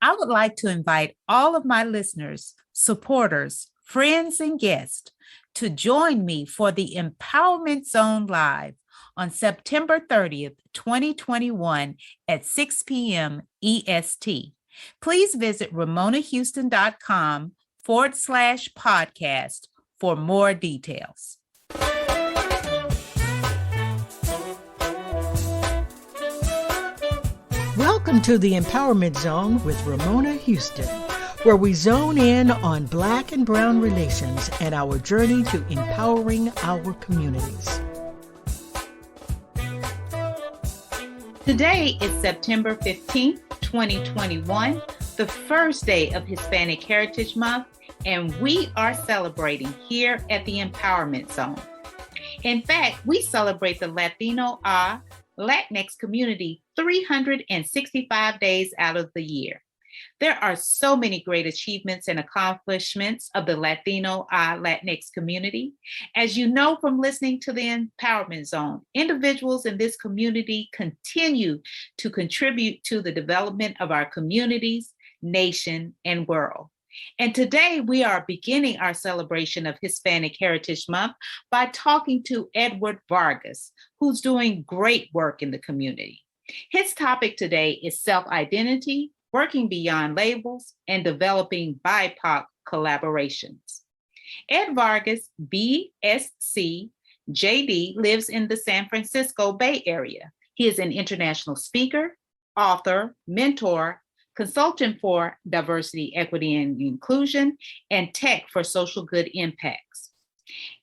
I would like to invite all of my listeners, supporters, friends, and guests to join me for the Empowerment Zone Live on September 30th, 2021 at 6 p.m. EST. Please visit ramonahouston.com/podcast for more details. Welcome to the Empowerment Zone with Ramona Houston, where we zone in on Black and Brown relations and our journey to empowering our communities. Today is September 15th, 2021, the first day of Hispanic Heritage Month, and we are celebrating here at the Empowerment Zone. In fact, we celebrate the Latino Latinx community 365 days out of the year. There are so many great achievements and accomplishments of the Latino Latinx community. As you know from listening to the Empowerment Zone, individuals in this community continue to contribute to the development of our communities, nation, and world. And today we are beginning our celebration of Hispanic Heritage Month by talking to Edward Vargas, who's doing great work in the community. His topic today is self-identity, working beyond labels, and developing BIPOC collaborations. Ed Vargas, BSc, JD, lives in the San Francisco Bay Area. He is an international speaker, author, mentor, consultant for diversity, equity, and inclusion, and tech for social good impacts.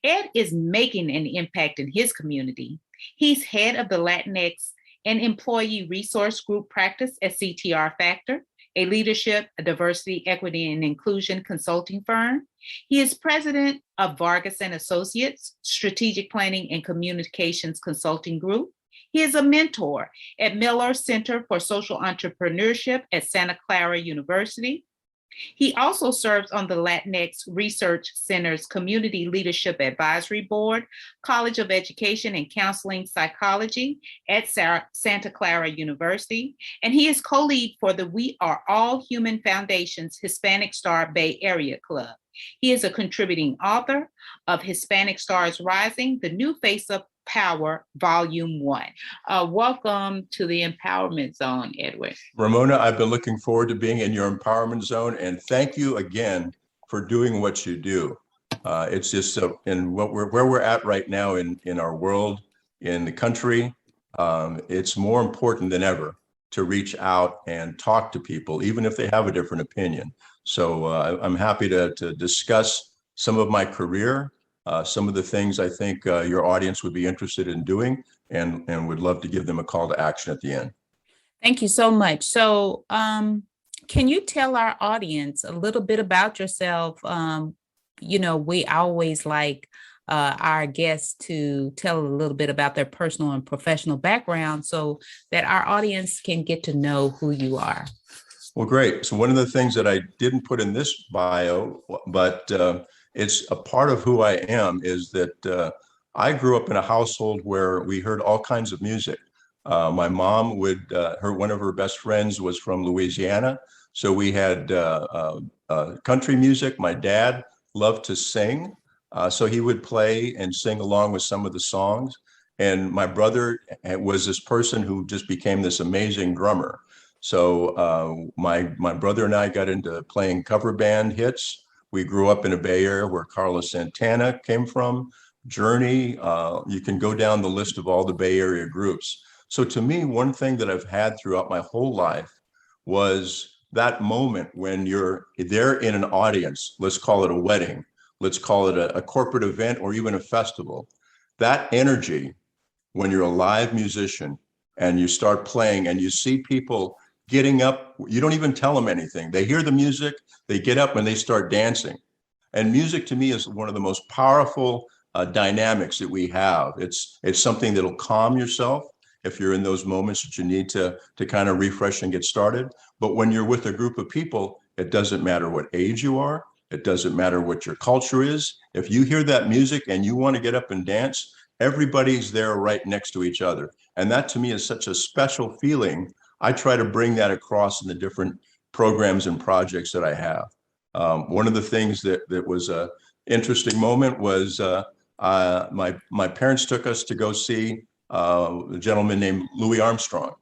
Ed is making an impact in his community. He's head of the Latinx and Employee Resource Group practice at CTR Factor, a leadership, diversity, equity, and inclusion consulting firm. He is president of Vargas and Associates, Strategic Planning and Communications Consulting Group. He is a mentor at Miller Center for Social Entrepreneurship at Santa Clara University. He also serves on the Latinx Research Center's Community Leadership Advisory Board, College of Education and Counseling Psychology at Santa Clara University, and he is co-lead for the We Are All Human Foundation's Hispanic Star Bay Area Club. He is a contributing author of Hispanic Stars Rising, The New Face of Power, Volume 1. Welcome to the Empowerment Zone, Edward. Ramona, I've been looking forward to being in your Empowerment Zone, and thank you again for doing what you do. It's just in where we're at right now in our world, in the country, it's more important than ever to reach out and talk to people, even if they have a different opinion. So I'm happy to discuss some of my career, some of the things I think your audience would be interested in doing, and would love to give them a call to action at the end. Thank you so much. So can you tell our audience a little bit about yourself? We always like our guests to tell a little bit about their personal and professional background so that our audience can get to know who you are. Well, great. So one of the things that I didn't put in this bio, but it's a part of who I am, is that I grew up in a household where we heard all kinds of music. My mom one of her best friends was from Louisiana. So we had country music. My dad loved to sing. So he would play and sing along with some of the songs. And my brother was this person who just became this amazing drummer. So my brother and I got into playing cover band hits. We grew up in a Bay Area where Carlos Santana came from, Journey. You can go down the list of all the Bay Area groups. So to me, one thing that I've had throughout my whole life was that moment when you're there in an audience, let's call it a wedding, let's call it a corporate event, or even a festival. That energy, when you're a live musician and you start playing and you see people getting up, you don't even tell them anything. They hear the music, they get up and they start dancing. And music to me is one of the most powerful dynamics that we have. It's something that'll calm yourself if you're in those moments that you need to kind of refresh and get started. But when you're with a group of people, it doesn't matter what age you are. It doesn't matter what your culture is. If you hear that music and you want to get up and dance, everybody's there right next to each other. And that to me is such a special feeling. I try to bring that across in the different programs and projects that I have. One of the things that was a interesting moment was my parents took us to go see a gentleman named Louis Armstrong.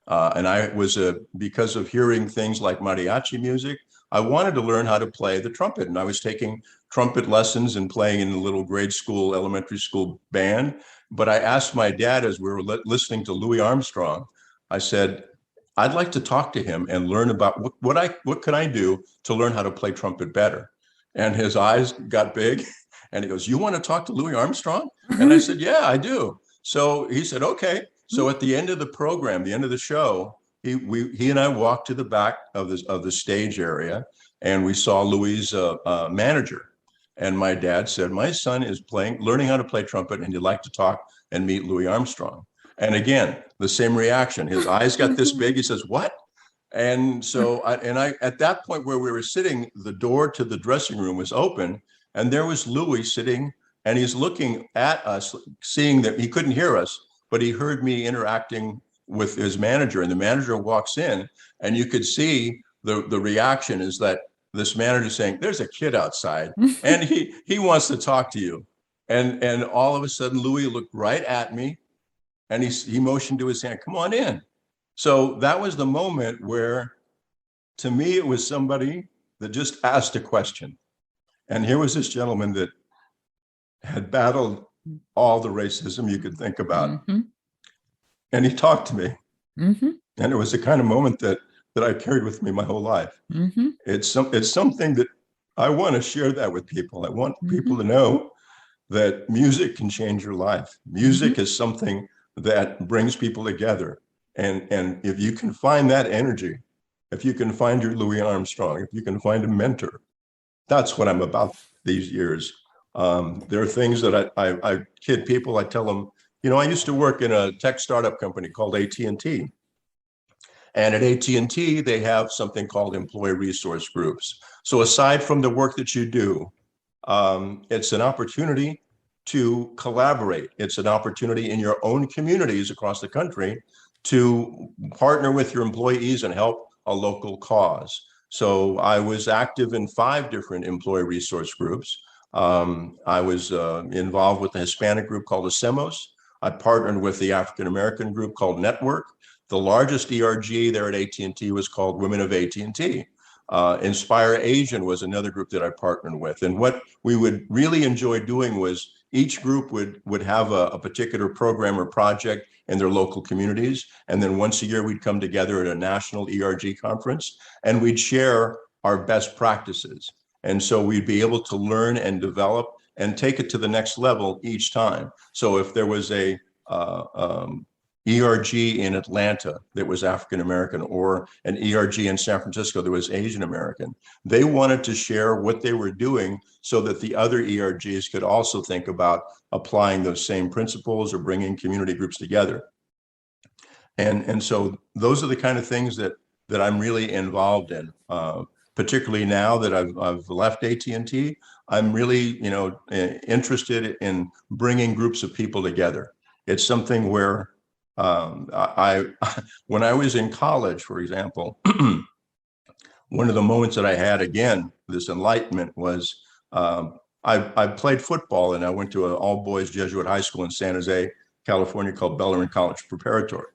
And I was, because of hearing things like mariachi music, I wanted to learn how to play the trumpet. And I was taking trumpet lessons and playing in a little grade school, elementary school band. But I asked my dad as we were listening to Louis Armstrong, I said, I'd like to talk to him and learn about what can I do to learn how to play trumpet better. And his eyes got big and he goes, you want to talk to Louis Armstrong? And I said, yeah, I do. So he said, okay. So at the end of the program, the end of the show, he and I walked to the back of the stage area, and we saw Louis' manager. And my dad said, my son is learning how to play trumpet, and he'd like to talk and meet Louis Armstrong. And again, the same reaction. His eyes got this big. He says, what? And so I at that point where we were sitting, the door to the dressing room was open, and there was Louis sitting, and he's looking at us, seeing that he couldn't hear us, but he heard me interacting with his manager, and the manager walks in, and you could see the reaction is that this manager saying, there's a kid outside and he wants to talk to you. And all of a sudden, Louis looked right at me, and he motioned to his hand, come on in. So that was the moment where, to me, it was somebody that just asked a question. And here was this gentleman that had battled all the racism you could think about. Mm-hmm. And he talked to me. Mm-hmm. And it was the kind of moment that I carried with me my whole life. Mm-hmm. It's something that I want to share that with people. I want people to know that music can change your life. Music is something that brings people together. And if you can find that energy, if you can find your Louis Armstrong, if you can find a mentor, that's what I'm about these years. There are things that I kid people. I tell them, I used to work in a tech startup company called AT&T. And at AT&T, they have something called employee resource groups. So aside from the work that you do, it's an opportunity to collaborate. It's an opportunity in your own communities across the country to partner with your employees and help a local cause. So I was active in 5 different employee resource groups. I was involved with the Hispanic group called Hacemos. I partnered with the African American group called Network. The largest ERG there at AT&T was called Women of AT&T. Inspire Asian was another group that I partnered with. And what we would really enjoy doing was each group would have a particular program or project in their local communities. And then once a year, we'd come together at a national ERG conference, and we'd share our best practices. And so we'd be able to learn and develop and take it to the next level each time. So if there was a ERG in Atlanta that was African American, or an ERG in San Francisco that was Asian American, they wanted to share what they were doing so that the other ERGs could also think about applying those same principles or bringing community groups together. And so those are the kind of things that I'm really involved in. Particularly now that I've left AT&T, I'm really, interested in bringing groups of people together. It's something where when I was in college, for example, one of the moments that I had, again, this enlightenment was I played football, and I went to an all-boys Jesuit high school in San Jose, California, called Bellarmine College Preparatory.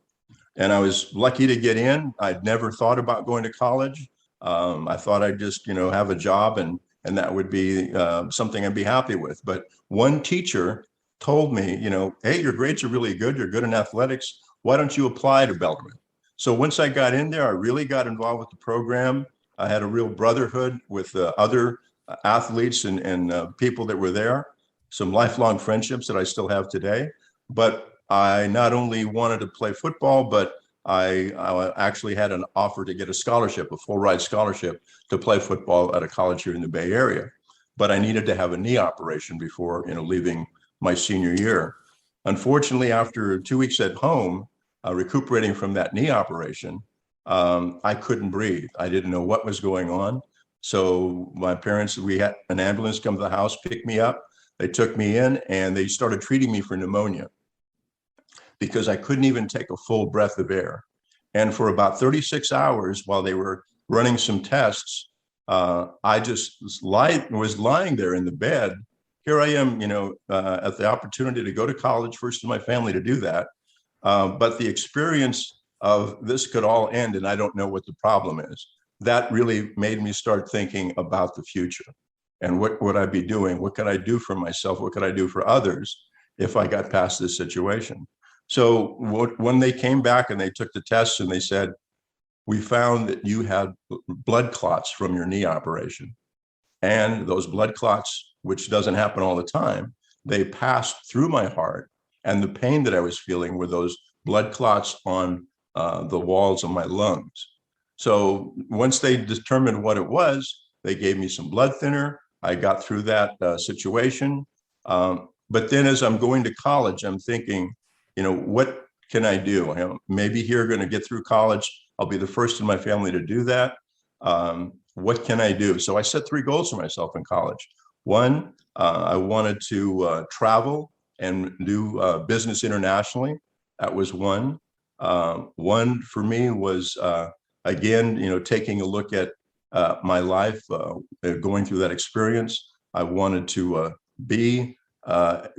And I was lucky to get in. I'd never thought about going to college. I thought I'd just, have a job and that would be something I'd be happy with. But one teacher told me, hey, your grades are really good. You're good in athletics. Why don't you apply to Bellarmine? So once I got in there, I really got involved with the program. I had a real brotherhood with other athletes and people that were there, some lifelong friendships that I still have today. But I not only wanted to play football, but I actually had an offer to get a scholarship, a full ride scholarship to play football at a college here in the Bay Area. But I needed to have a knee operation before, leaving my senior year. Unfortunately, after 2 weeks at home, recuperating from that knee operation, I couldn't breathe. I didn't know what was going on. So my parents, we had an ambulance come to the house, pick me up. They took me in and they started treating me for pneumonia because I couldn't even take a full breath of air. And for about 36 hours while they were running some tests, I just was lying there in the bed. Here I am, at the opportunity to go to college, first in my family to do that. But the experience of this could all end and I don't know what the problem is, that really made me start thinking about the future. And what would I be doing? What could I do for myself? What could I do for others if I got past this situation? So when they came back and they took the tests and they said, we found that you had blood clots from your knee operation. And those blood clots, which doesn't happen all the time, they passed through my heart. And the pain that I was feeling were those blood clots on the walls of my lungs. So once they determined what it was, they gave me some blood thinner. I got through that situation. But then as I'm going to college, I'm thinking, what can I do? Maybe here going to get through college. I'll be the first in my family to do that. What can I do? So I set 3 goals for myself in college. One, I wanted to travel and do business internationally. That was one. One for me was, again, taking a look at my life, going through that experience. I wanted to be,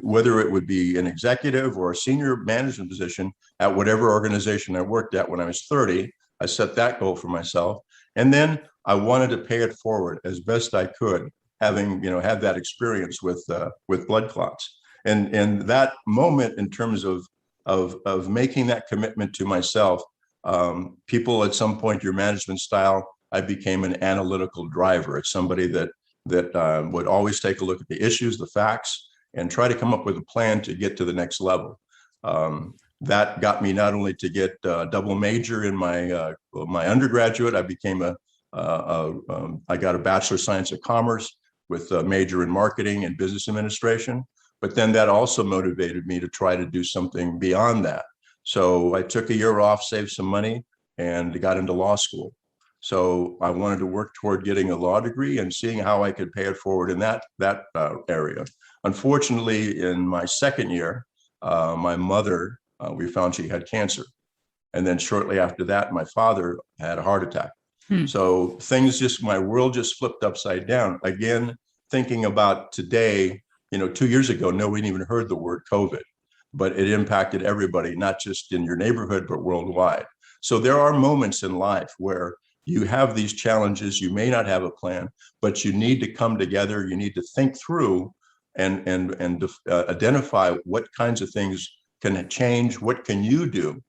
whether it would be an executive or a senior management position at whatever organization I worked at when I was 30. I set that goal for myself. And then I wanted to pay it forward as best I could, having, had that experience with blood clots. And that moment in terms of making that commitment to myself, people at some point, your management style, I became an analytical driver. It's somebody that would always take a look at the issues, the facts, and try to come up with a plan to get to the next level. That got me not only to get a double major in my undergraduate. I became I got a Bachelor of Science of Commerce with a major in marketing and business administration. But then that also motivated me to try to do something beyond that. So I took a year off, saved some money, and got into law school. So I wanted to work toward getting a law degree and seeing how I could pay it forward in that area. Unfortunately, in my second year, my mother, we found she had cancer. And then shortly after that, my father had a heart attack. So my world just flipped upside down. Again, thinking about today, 2 years ago, no one even heard the word COVID, but it impacted everybody, not just in your neighborhood, but worldwide. So there are moments in life where you have these challenges, you may not have a plan, but you need to come together, you need to think through and identify what kinds of things can change, what can you do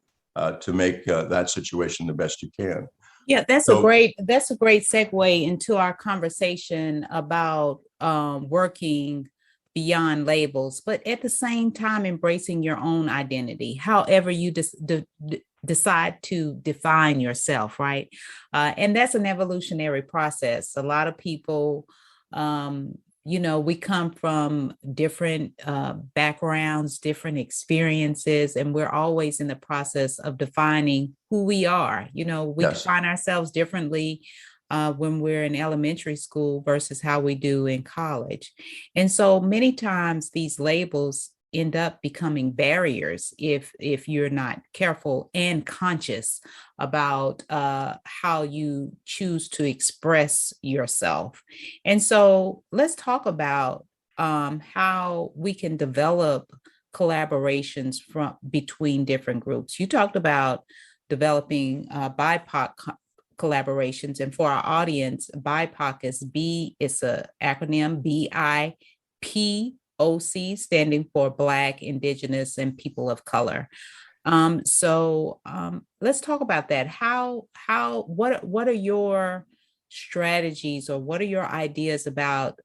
to make that situation the best you can. Yeah, that's a great segue into our conversation about working beyond labels, but at the same time embracing your own identity, however you decide to define yourself, right? And that's an evolutionary process. A lot of people, we come from different backgrounds, different experiences, and we're always in the process of defining who we are. We define ourselves differently when we're in elementary school versus how we do in college. And so many times these labels end up becoming barriers if you're not careful and conscious about how you choose to express yourself. And so let's talk about how we can develop collaborations between different groups. You talked about developing BIPOC collaborations, and for our audience, BIPOC it's an acronym, BIPOC, standing for Black, Indigenous, and People of Color. So let's talk about that. What are your strategies, or what are your ideas about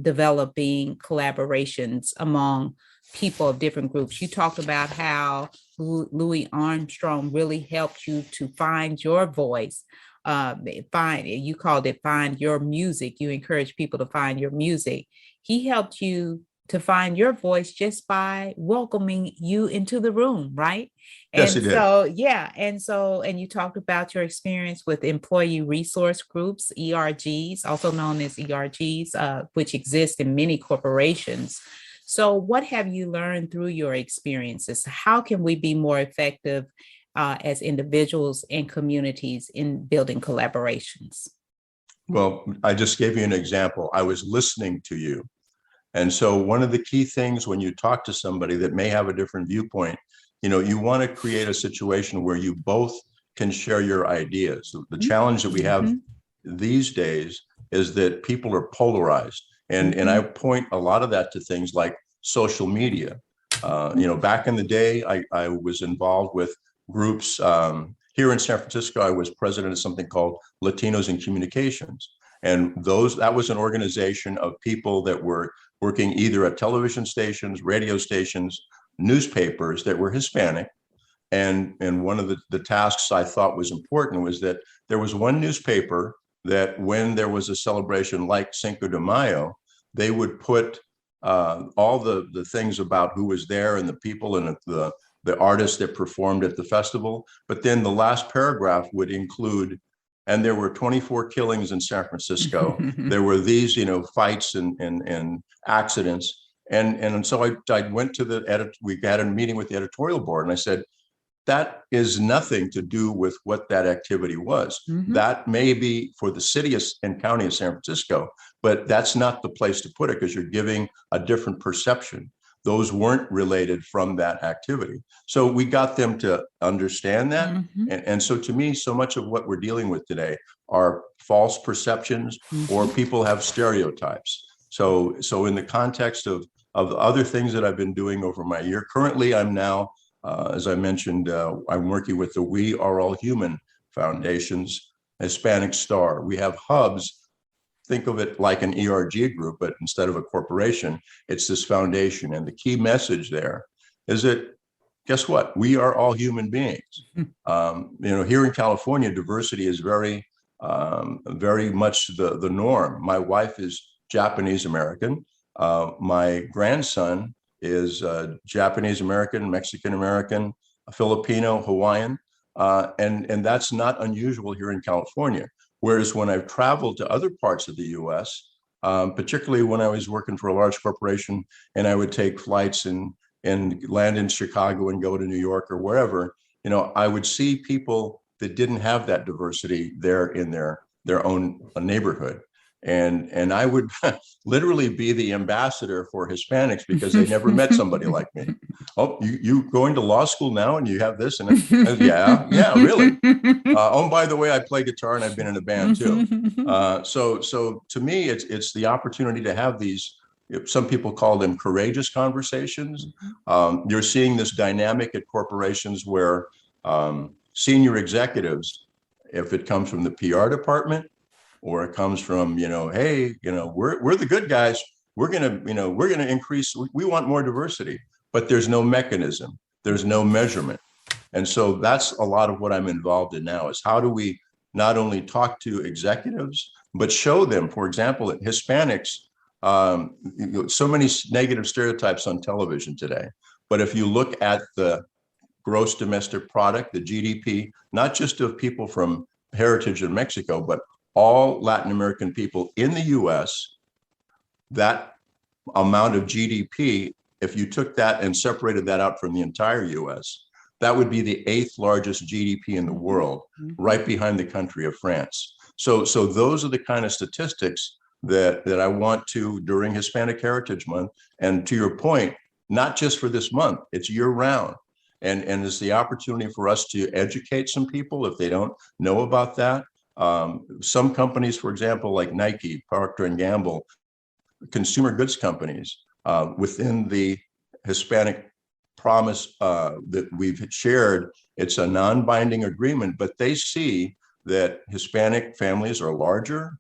developing collaborations among people of different groups? You talked about how Louis Armstrong really helped you to find your voice. You called it find your music. You encourage people to find your music. He helped you to find your voice just by welcoming you into the room, right? Yes, he did. So, yeah. And you talked about your experience with employee resource groups, ERGs, also known as ERGs, which exist in many corporations. So what have you learned through your experiences? How can we be more effective as individuals and communities in building collaborations. Well, I just gave you an example. I was listening to you. And so one of the key things when you talk to somebody that may have a different viewpoint, you want to create a situation where you both can share your ideas. The challenge that we have these days is that people are polarized. And I point a lot of that to things like social media. Back in the day, I was involved with groups. Here in San Francisco, I was president of something called Latinos in Communications. And that was an organization of people that were working either at television stations, radio stations, newspapers that were Hispanic. And one of the tasks I thought was important was that there was one newspaper that when there was a celebration like Cinco de Mayo, they would put all the things about who was there and the people and the artists that performed at the festival. But then the last paragraph would include, and there were 24 killings in San Francisco. There were these, fights and accidents. And so I went to we had a meeting with the editorial board and I said, that is nothing to do with what that activity was. That may be for the city and county of San Francisco, but that's not the place to put it because you're giving a different perception. Those weren't related from that activity. So we got them to understand that. And so to me, so much of what we're dealing with today are false perceptions or people have stereotypes. So in the context of the other things that I've been doing over my year, currently I'm now, as I mentioned, I'm working with the We Are All Human Foundation's Hispanic Star. We have hubs. Think of it like an ERG group, but instead of a corporation, it's this foundation. And the key message there is that, guess what? We are all human beings. Here in California, diversity is very, very much the norm. My wife is Japanese American. My grandson is Japanese American, Mexican American, Filipino, Hawaiian, and that's not unusual here in California. Whereas when I've traveled to other parts of the U.S., particularly when I was working for a large corporation and I would take flights and land in Chicago and go to New York or wherever, I would see people that didn't have that diversity there in their own neighborhood. And I would literally be the ambassador for Hispanics because they never met somebody like me. Oh, you going to law school now and you have this? And yeah, really. By the way, I play guitar and I've been in a band too. So to me, it's the opportunity to have these, some people call them courageous conversations. You're seeing this dynamic at corporations where senior executives, if it comes from the PR department, or it comes from, hey, we're the good guys. We're gonna increase. We want more diversity, but there's no mechanism. There's no measurement, and so that's a lot of what I'm involved in now. Is how do we not only talk to executives, but show them, for example, that Hispanics. So many negative stereotypes on television today, but if you look at the gross domestic product, the GDP, not just of people from heritage in Mexico, but all Latin American people in the US, that amount of GDP, if you took that and separated that out from the entire US, that would be the 8th largest GDP in the world, right behind the country of France. So those are the kind of statistics that I want to during Hispanic Heritage Month. And to your point, not just for this month, it's year round. And it's the opportunity for us to educate some people if they don't know about that. Some companies, for example, like Nike, Procter & Gamble, consumer goods companies within the Hispanic promise that we've shared, it's a non-binding agreement, but they see that Hispanic families are larger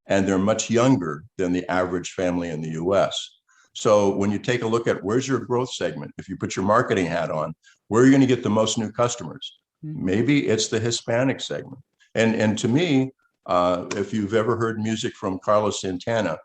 and they're much younger than the average family in the US. So when you take a look at where's your growth segment, if you put your marketing hat on, where are you going to get the most new customers? Maybe it's the Hispanic segment. And to me, if you've ever heard music from Carlos Santana,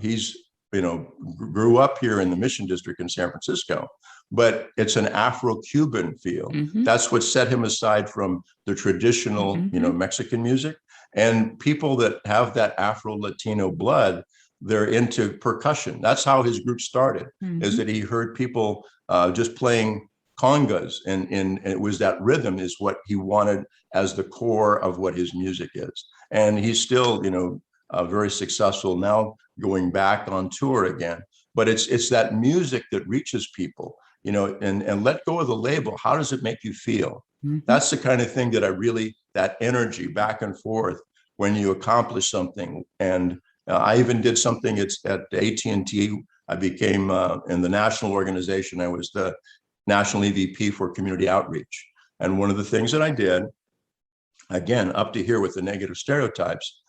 he's, grew up here in the Mission District in San Francisco, but it's an Afro-Cuban feel. That's what set him aside from the traditional, Mexican music. And people that have that Afro-Latino blood, they're into percussion. That's how his group started, is that he heard people just playing congas, and it was that rhythm is what he wanted as the core of what his music is. And he's still, very successful now, going back on tour again. But it's that music that reaches people, and let go of the label. How does it make you feel? Mm-hmm. That's the kind of thing that that energy back and forth when you accomplish something. And I even did something. It's at AT&T. I became in the national organization. I was the national EVP for community outreach. And one of the things that I did, again, up to here with the negative stereotypes,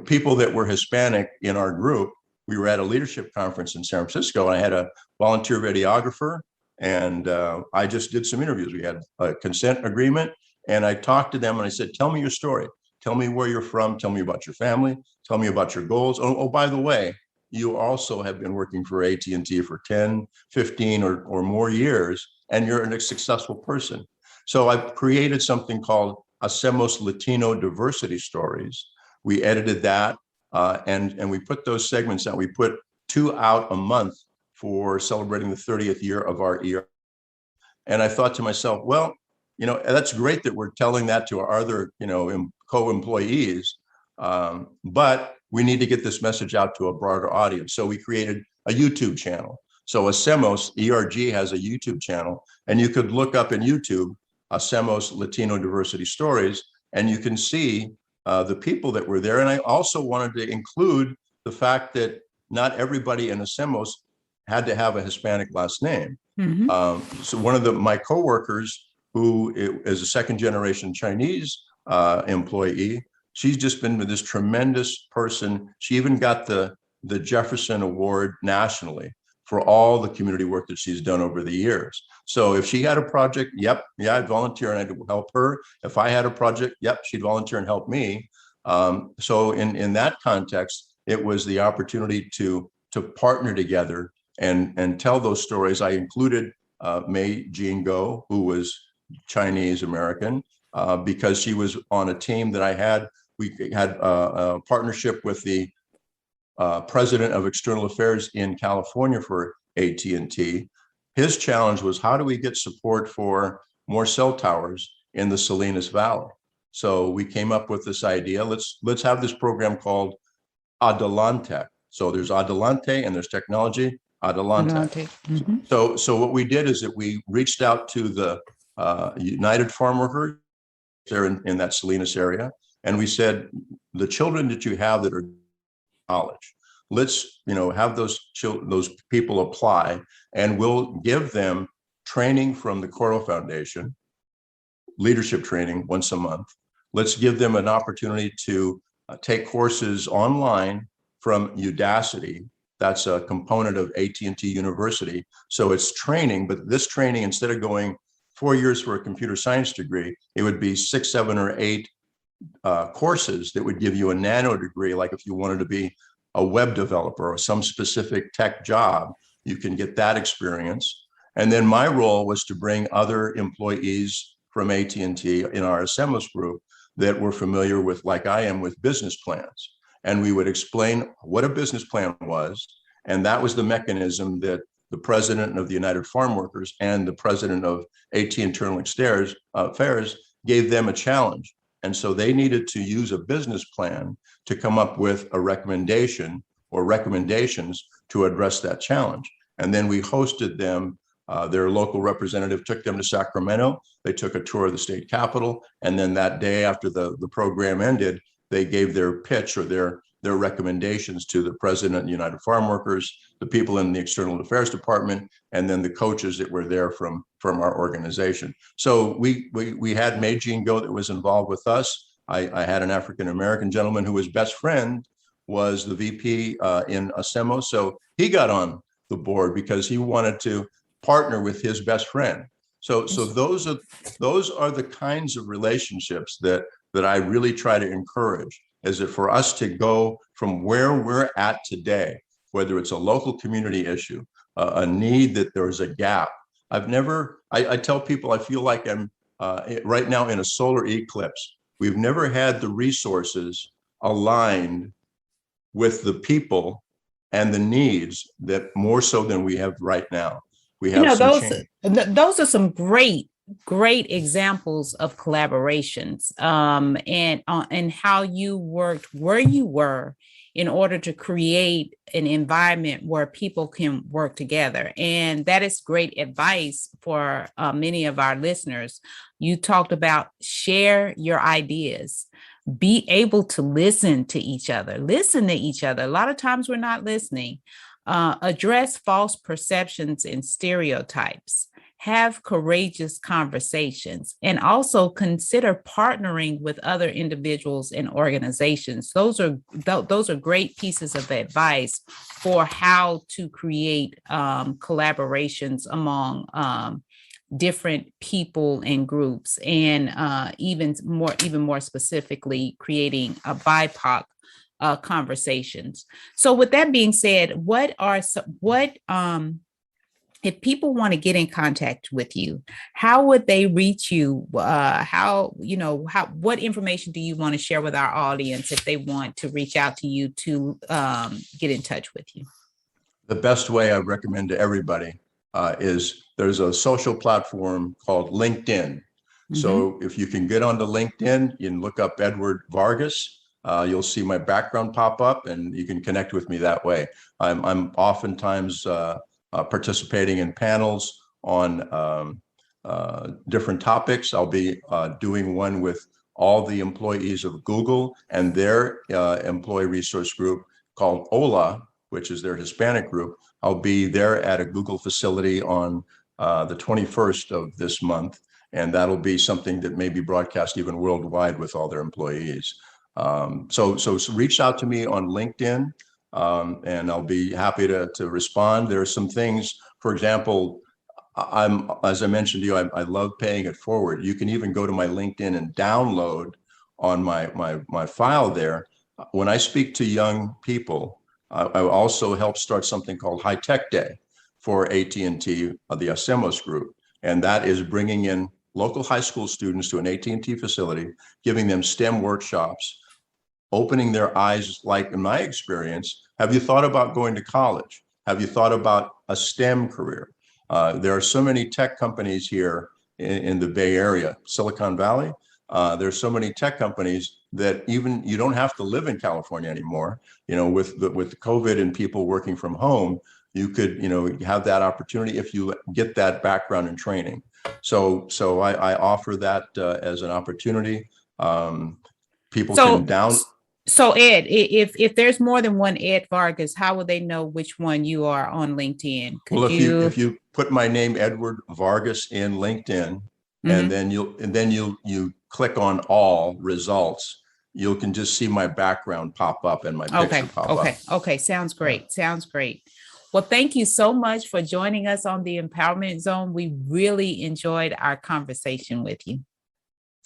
people that were Hispanic in our group, we were at a leadership conference in San Francisco, and I had a volunteer videographer, and I just did some interviews. We had a consent agreement, and I talked to them and I said, tell me your story. Tell me where you're from. Tell me about your family. Tell me about your goals. Oh, by the way, you also have been working for AT&T for 10, 15 or more years, and you're a successful person. So I created something called Hacemos Latino Diversity Stories. We edited that, and we put those segments out. We put 2 out a month for celebrating the 30th year of our ER. And I thought to myself, well, that's great that we're telling that to our other, co-employees, but we need to get this message out to a broader audience. So we created a YouTube channel. So Hacemos, ERG, has a YouTube channel, and you could look up in YouTube, Hacemos Latino Diversity Stories, and you can see the people that were there. And I also wanted to include the fact that not everybody in Hacemos had to have a Hispanic last name. Mm-hmm. So one of my coworkers, who is a second-generation Chinese employee, she's just been this tremendous person. She even got the Jefferson Award nationally for all the community work that she's done over the years. So if she had a project, I'd volunteer and I'd help her. If I had a project, she'd volunteer and help me. So in that context, it was the opportunity to partner together and tell those stories. I included Mei Jingo, who was Chinese American, because she was on a team that I had. We had a partnership with the president of external affairs in California for AT&T. His challenge was, how do we get support for more cell towers in the Salinas Valley? So we came up with this idea. Let's have this program called Adelante. So there's Adelante and there's technology, Adelante. Mm-hmm. So what we did is that we reached out to the United Farm Workers there in that Salinas area, and we said, the children that you have that are in college, let's have those people apply, and we'll give them training from the Coro Foundation, leadership training once a month. Let's give them an opportunity to take courses online from Udacity. That's a component of AT&T University. So it's training, but this training, instead of going 4 years for a computer science degree, it would be 6, 7, or 8 courses that would give you a nano degree. Like if you wanted to be a web developer or some specific tech job, you can get that experience. And then my role was to bring other employees from AT&T in our Hacemos group that were familiar with, like I am, with business plans. And we would explain what a business plan was. And that was the mechanism that the president of the United Farm Workers and the president of AT Internal Affairs gave them a challenge. And so they needed to use a business plan to come up with a recommendation or recommendations to address that challenge. And then we hosted them. Their local representative took them to Sacramento. They took a tour of the state capitol. And then that day after the program ended, they gave their pitch or their recommendations to the president of the United Farm Workers, the people in the External Affairs Department, and then the coaches that were there from our organization. So we had Mei Jingo that was involved with us. I had an African-American gentleman who his best friend was the VP in Hacemos. So he got on the board because he wanted to partner with his best friend. So those are the kinds of relationships that I really try to encourage, is that for us to go from where we're at today, whether it's a local community issue, a need that there's a gap. I tell people I feel like I'm right now in a solar eclipse. We've never had the resources aligned with the people and the needs that more so than we have right now. we You have know, some those change. those are some great examples of collaborations, and how you worked where you were in order to create an environment where people can work together. And that is great advice for many of our listeners. You talked about share your ideas, be able to listen to each other. A lot of times we're not listening. Address false perceptions and stereotypes. Have courageous conversations, and also consider partnering with other individuals and organizations. Those are great pieces of advice for how to create collaborations among different people and groups, and even more specifically, creating a BIPOC conversations. So, with that being said, if people want to get in contact with you, how would they reach you? What information do you want to share with our audience if they want to reach out to you to get in touch with you? The best way I recommend to everybody is there's a social platform called LinkedIn. Mm-hmm. So if you can get onto LinkedIn, you can look up Edward Vargas. You'll see my background pop up, and you can connect with me that way. I'm oftentimes participating in panels on different topics. I'll be doing one with all the employees of Google and their employee resource group called OLA, which is their Hispanic group. I'll be there at a Google facility on the 21st of this month, and that'll be something that may be broadcast even worldwide with all their employees. So reach out to me on LinkedIn. And I'll be happy to respond. There are some things, for example, as I mentioned to you, I love paying it forward. You can even go to my LinkedIn and download on my file there. When I speak to young people, I also help start something called High Tech Day for AT&T, the Hacemos group. And that is bringing in local high school students to an AT&T facility, giving them STEM workshops, opening their eyes. Like in my experience, have you thought about going to college? Have you thought about a STEM career? There are so many tech companies here in the Bay Area, Silicon Valley. There's so many tech companies that even you don't have to live in California anymore. With COVID and people working from home, you could, have that opportunity if you get that background and training. So I offer that as an opportunity. People can down. So Ed, if there's more than one Ed Vargas, how will they know which one you are on LinkedIn? If you put my name Edward Vargas in LinkedIn, mm-hmm. and then you click on all results, you can just see my background pop up and my picture pop up. Okay. Sounds great. Well, thank you so much for joining us on the Empowerment Zone. We really enjoyed our conversation with you.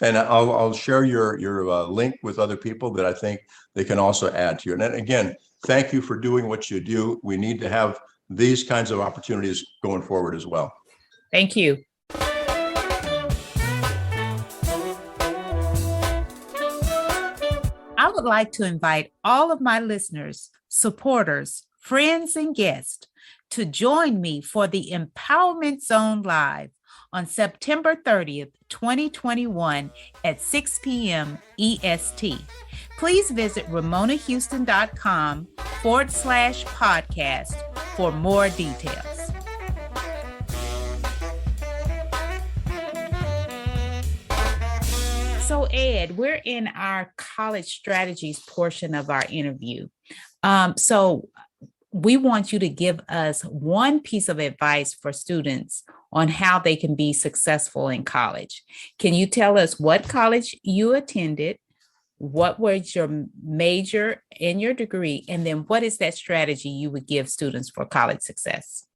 And I'll share your link with other people that I think they can also add to you. And then again, thank you for doing what you do. We need to have these kinds of opportunities going forward as well. Thank you. I would like to invite all of my listeners, supporters, friends, and guests to join me for the Empowerment Zone Live on September 30th, 2021 at 6 p.m. EST. Please visit RamonaHouston.com/podcast for more details. So Ed, we're in our college strategies portion of our interview. So we want you to give us one piece of advice for students on how they can be successful in college. Can you tell us what college you attended, what was your major and your degree, and then what is that strategy you would give students for college success?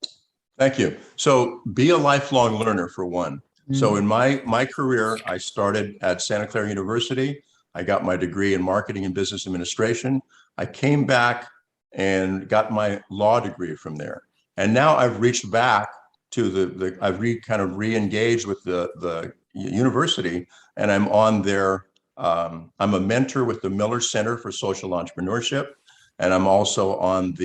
Thank you. So be a lifelong learner, for one. Mm-hmm. So in my career, I started at Santa Clara University. I got my degree in marketing and business administration. I came back and got my law degree from there. And now I've reached back to I've re-engaged with the university, and I'm on their, I'm a mentor with the Miller Center for Social Entrepreneurship. And I'm also I'm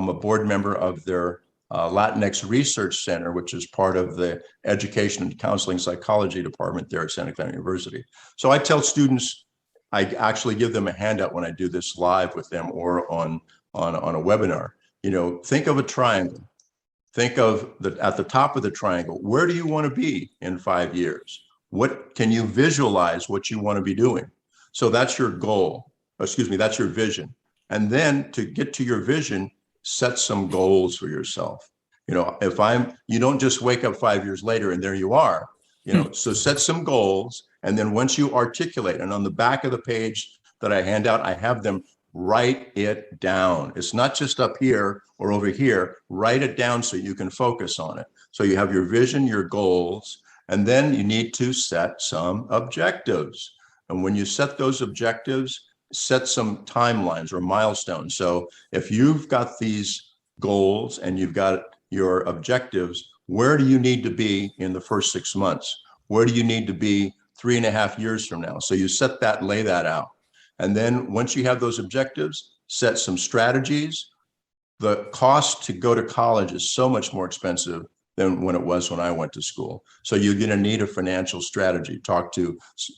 a board member of their Latinx Research Center, which is part of the Education and Counseling Psychology Department there at Santa Clara University. So I tell students, I actually give them a handout when I do this live with them or on a webinar. Think of a triangle. Think of at the top of the triangle, where do you want to be in 5 years? What can you visualize what you want to be doing? So that's your goal. That's your vision. And then to get to your vision, set some goals for yourself. You don't just wake up 5 years later and there you are, so set some goals. And then once you articulate, and on the back of the page that I hand out, I have them write it down. It's not just up here or over here. Write it down so you can focus on it. So you have your vision, your goals, and then you need to set some objectives. And when you set those objectives, set some timelines or milestones. So if you've got these goals and you've got your objectives, where do you need to be in the first 6 months? Where do you need to be 3.5 years from now? So you set that, lay that out. And then once you have those objectives, set some strategies. The cost to go to college is so much more expensive than when it was when I went to school. So you're going to need a financial strategy. Talk to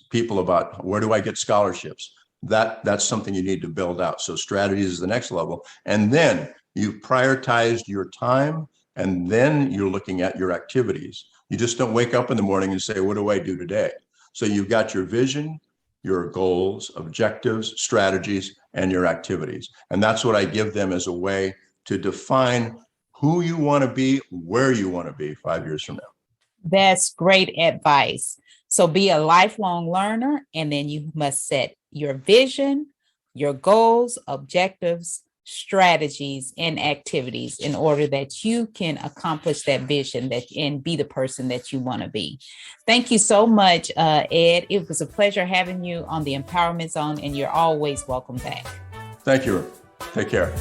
people about, where do I get scholarships? That's something you need to build out. So strategy is the next level. And then you've prioritized your time, and then you're looking at your activities. You just don't wake up in the morning and say, what do I do today? So you've got your vision, your goals, objectives, strategies, and your activities. And that's what I give them as a way to define who you want to be, where you want to be 5 years from now. That's great advice. So be a lifelong learner, and then you must set your vision, your goals, objectives, strategies, and activities in order that you can accomplish that vision and be the person that you want to be. Thank you so much, Ed. It was a pleasure having you on the Empowerment Zone, and you're always welcome back. Thank you. Take care.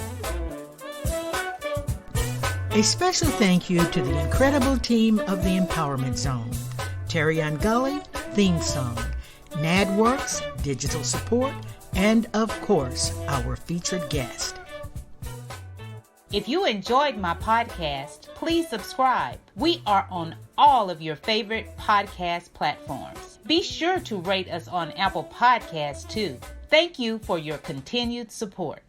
A special thank you to the incredible team of the Empowerment Zone. Terry Gully, theme song, NADWorks, digital support, and of course, our featured guest. If you enjoyed my podcast, please subscribe. We are on all of your favorite podcast platforms. Be sure to rate us on Apple Podcasts too. Thank you for your continued support.